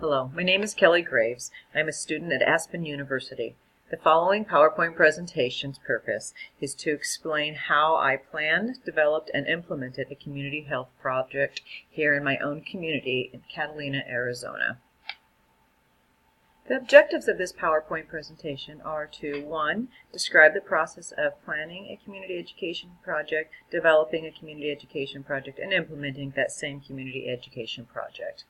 Hello, my name is Kelly Graves. I'm a student at Aspen University. The following PowerPoint presentation's purpose is to explain how I planned, developed, and implemented a community health project here in my own community in Catalina, Arizona. The objectives of this PowerPoint presentation are to 1. Describe the process of planning a community education project, developing a community education project, and implementing that same community education project.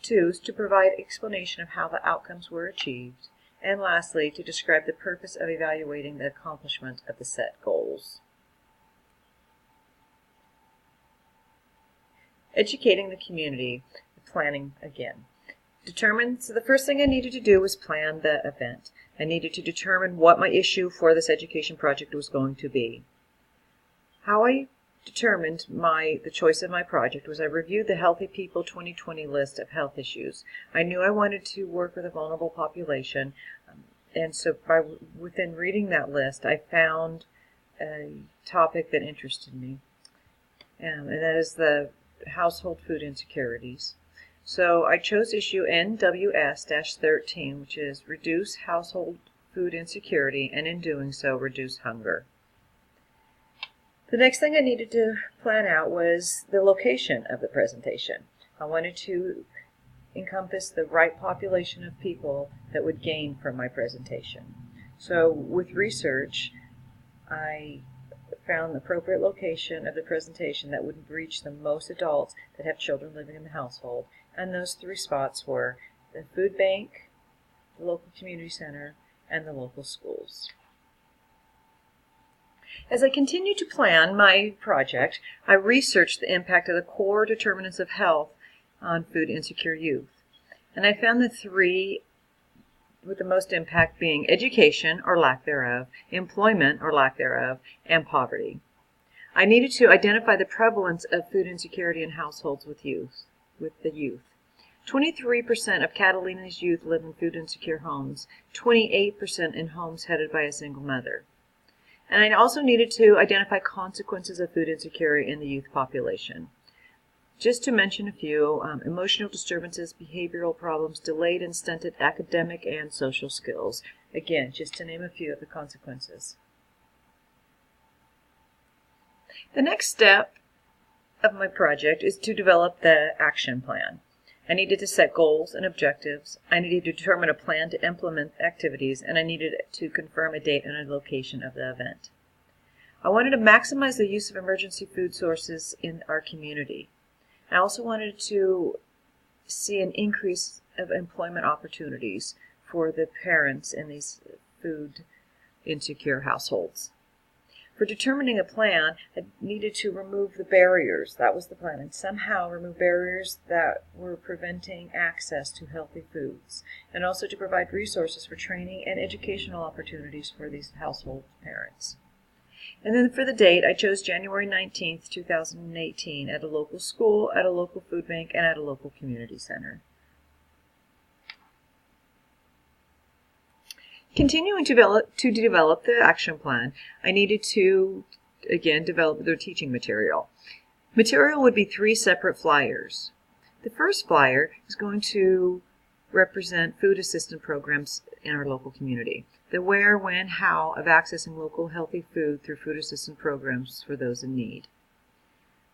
2 is to provide explanation of how the outcomes were achieved. And lastly, to describe the purpose of evaluating the accomplishment of the set goals. Educating the community, planning again. So the first thing I needed to do was plan the event. I needed to determine what my issue for this education project was going to be. How I determined the choice of my project was I reviewed the Healthy People 2020 list of health issues. I knew I wanted to work with a vulnerable population, and so within reading that list, I found a topic that interested me, and that is the household food insecurities. So I chose issue NWS-13, which is Reduce Household Food Insecurity, and in doing so, reduce hunger. The next thing I needed to plan out was the location of the presentation. I wanted to encompass the right population of people that would gain from my presentation. So with research, I found the appropriate location of the presentation that would reach the most adults that have children living in the household. And those 3 spots were the food bank, the local community center, and the local schools. As I continued to plan my project, I researched the impact of the core determinants of health on food insecure youth. And I found the 3 with the most impact being education or lack thereof, employment or lack thereof, and poverty. I needed to identify the prevalence of food insecurity in households with the youth. 23% of Catalina's youth live in food insecure homes, 28% in homes headed by a single mother. And I also needed to identify consequences of food insecurity in the youth population. Just to mention a few, emotional disturbances, behavioral problems, delayed and stunted academic and social skills. Again, just to name a few of the consequences. The next step of my project is to develop the action plan. I needed to set goals and objectives. I needed to determine a plan to implement activities, and I needed to confirm a date and a location of the event. I wanted to maximize the use of emergency food sources in our community. I also wanted to see an increase of employment opportunities for the parents in these food insecure households. For determining a plan, I needed to remove the barriers. That was the plan, and somehow remove barriers that were preventing access to healthy foods, and also to provide resources for training and educational opportunities for these household parents. And then for the date, I chose January 19th, 2018 at a local school, at a local food bank, and at a local community center. Continuing to develop the action plan, I needed to, again, develop the teaching material. Material would be 3 separate flyers. The first flyer is going to represent food assistance programs in our local community. The where, when, how of accessing local healthy food through food assistance programs for those in need.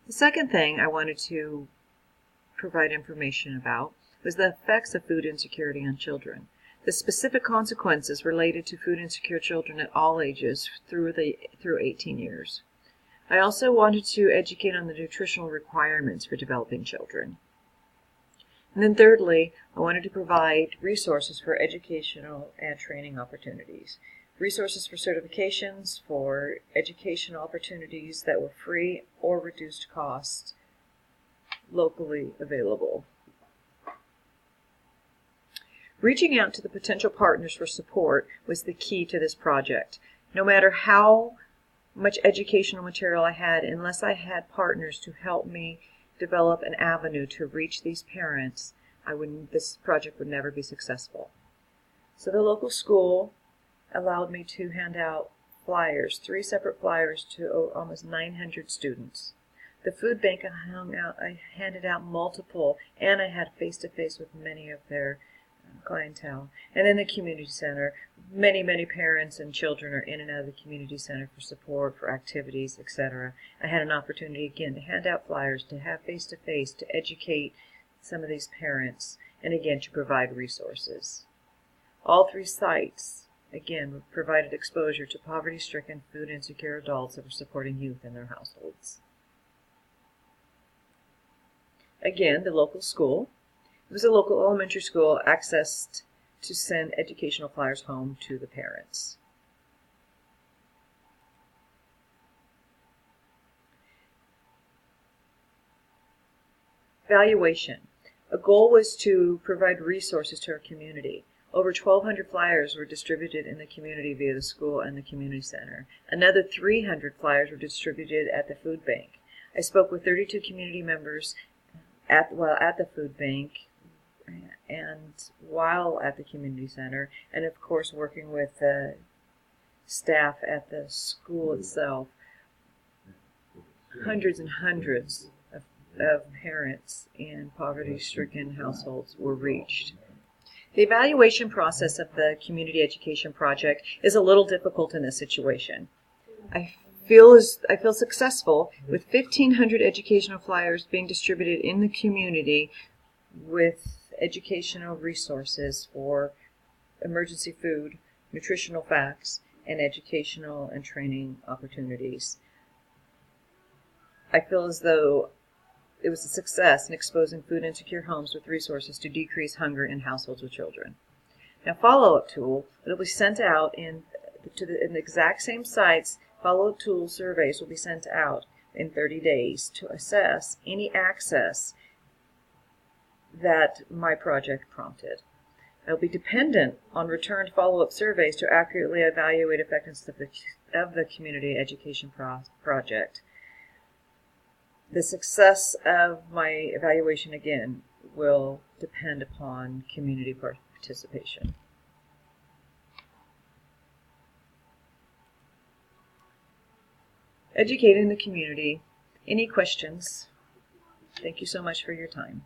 The second thing I wanted to provide information about was the effects of food insecurity on children. The specific consequences related to food insecure children at all ages through 18 years. I also wanted to educate on the nutritional requirements for developing children. And then thirdly, I wanted to provide resources for educational and training opportunities. Resources for certifications, for educational opportunities that were free or reduced cost, locally available. Reaching out to the potential partners for support was the key to this project. No matter how much educational material I had, unless I had partners to help me develop an avenue to reach these parents, this project would never be successful. So the local school allowed me to hand out flyers, 3 separate flyers to almost 900 students. The food bank, I handed out multiple, and I had face-to-face with many of their clientele. And then the community center, many parents and children are in and out of the community center for support, for activities, etc. I had an opportunity again to hand out flyers, to have face-to-face, to educate some of these parents, and again to provide resources. All three sites, again, provided exposure to poverty-stricken, food-insecure adults that were supporting youth in their households. Again, the local school. It was a local elementary school accessed to send educational flyers home to the parents. Evaluation. A goal was to provide resources to our community. Over 1,200 flyers were distributed in the community via the school and the community center. Another 300 flyers were distributed at the food bank. I spoke with 32 community members at the food bank and while at the community center, and of course working with the staff at the school itself. Hundreds and hundreds of parents in poverty-stricken households were reached. The evaluation process of the community education project is a little difficult in this situation. I feel successful with 1,500 educational flyers being distributed in the community with educational resources for emergency food, nutritional facts, and educational and training opportunities. I feel as though it was a success in exposing food-insecure homes with resources to decrease hunger in households with children. Now, follow-up tool, it'll be sent out in the exact same sites. Follow-up tool surveys will be sent out in 30 days to assess any access that my project prompted. It will be dependent on returned follow-up surveys to accurately evaluate effectiveness of the community education project. The success of my evaluation, again, will depend upon community participation. Educating the community. Any questions? Thank you so much for your time.